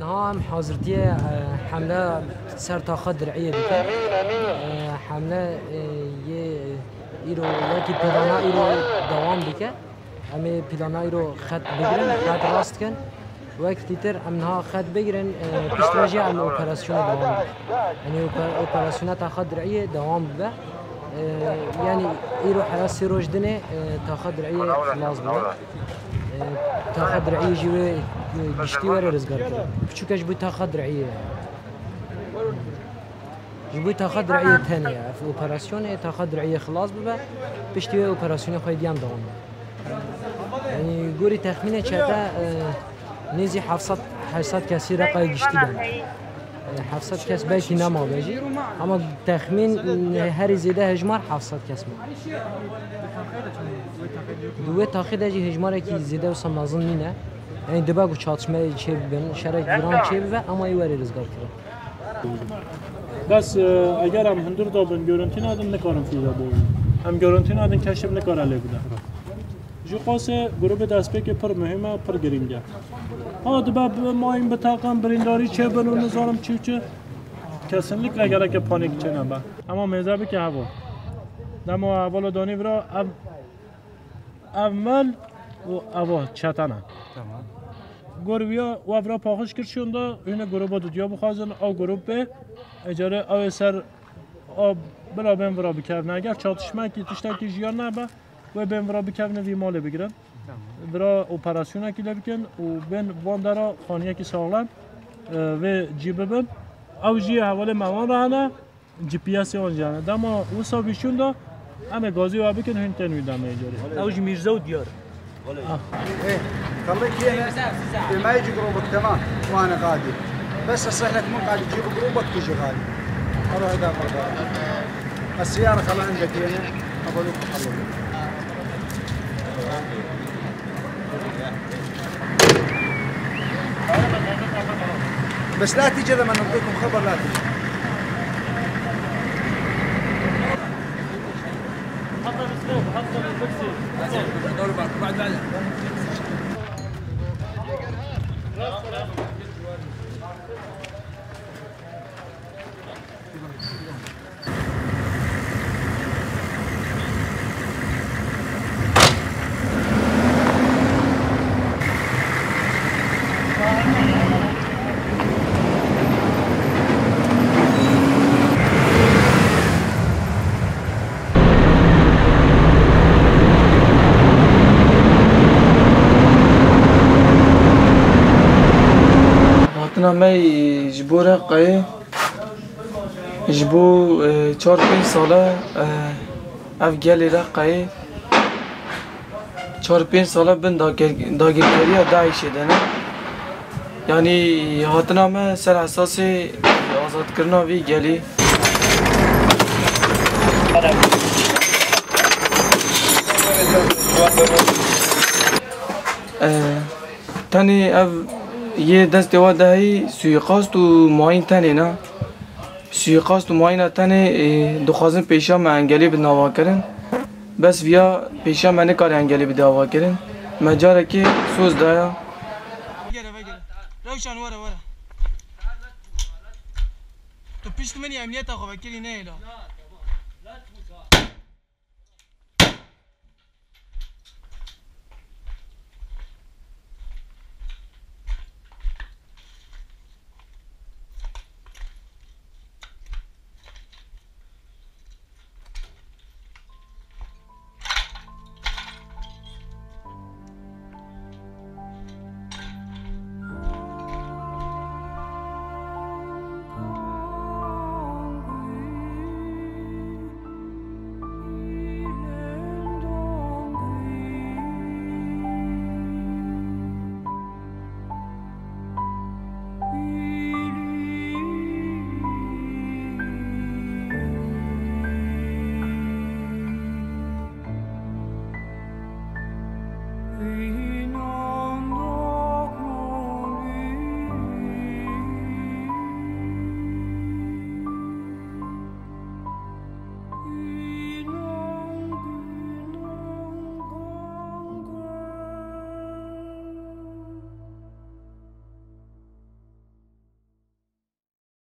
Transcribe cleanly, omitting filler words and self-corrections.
نها هم حاضرتیه حمله سر تاخد درعیه دیگه حمله یه ایرو یکی پیلانا ایرو دوام دیگه همه پیلانا ایرو خط بگیرن خط راست کن وقتی تر امنها خط بگیرن پیشتراجی هم اپراسیون دوام دیگه یعنی اپراسیون تاخد درعیه دوام بده يعني يروح على السيروج دني تاخذ رعيه خلاص بلا تاخذ رعيه جوي بشتي ورا رزقك بشو كاش بي تاخذ رعيه جبي تاخذ رعيه ثانيه في اوبراسيون تاخذ رعيه خلاص بلا بشتي اوبراسيون خوي ديام دوام يعني قولي تخمينه چتا نيزي حفصات كاسي رقا گشتي دن 700 کس بیتی نما بجی اما تخمین هر زیده هجمار 700 کس ما دوی تاخیر دجی هجماره که زیده و سمنازن نینه یعنی دباگو چاتشمه چه ببین شرک بران چه ببین اما ایواری رزگار کرد بس اگر هم هندور دابن گارانتی ندن نکارم فیزا بودن هم گارانتی ندن کشف نکاره لی بودن جو قاسه گروه دست که پر مهمه پر گرینگه دباب ما این بتاقم برینداری چه بنو نظارم چه کسنلیک اگر که پانیک چه نبا اما مذهبی که هوا دم اول دانی برا اول و اوا چتانه گرویا و افرا پاخش کرد شونده این گروه با دودیا بخوازن او گروه به اجاره او سر آب بلا بین ورا بکرن اگر چاتشمه که تشتاکی جیان نبا و بین ورا بکرن وی مال بگیرن برای اپراسیون کی لبکن و بین واندارا خانیه کی ساغلم و جیب بن او جی حواله موان رهنه جی پی اس اون جانه دما وسا بیشون دا همه گازی و بکن هن تنوی دمه اجاره او جی میرزا و دیار خليك هنا ما يجي جروبك تمام وانا قادر بس اصح لك من قاعد تجيب جروبك تجي غادي اروح اذا السياره خلها عندك هنا اقولك خلوك بس لا تيجي لما نعطيكم خبر لا تيجي حط الاسلوب حط البكسي دور بعد نامه جبور قای جبو 4-5 ساله اف گلی را قای 4-5 ساله بن داگیرکاری داعش دنه یعنی هاتنامه سر اساس آزاد کردن وی گلی تانی اف یه دست دیوار دهی سویقاست و معاین تنه نه سویقاست و معاین تنه دخوازن پیشا من انگلی به نوا کردن بس ویا پیشا من کار انگلی به دعوا کردن مجاره که سوز دایا روشن ورا تو پیش منی امنیت آخو وکیلی نه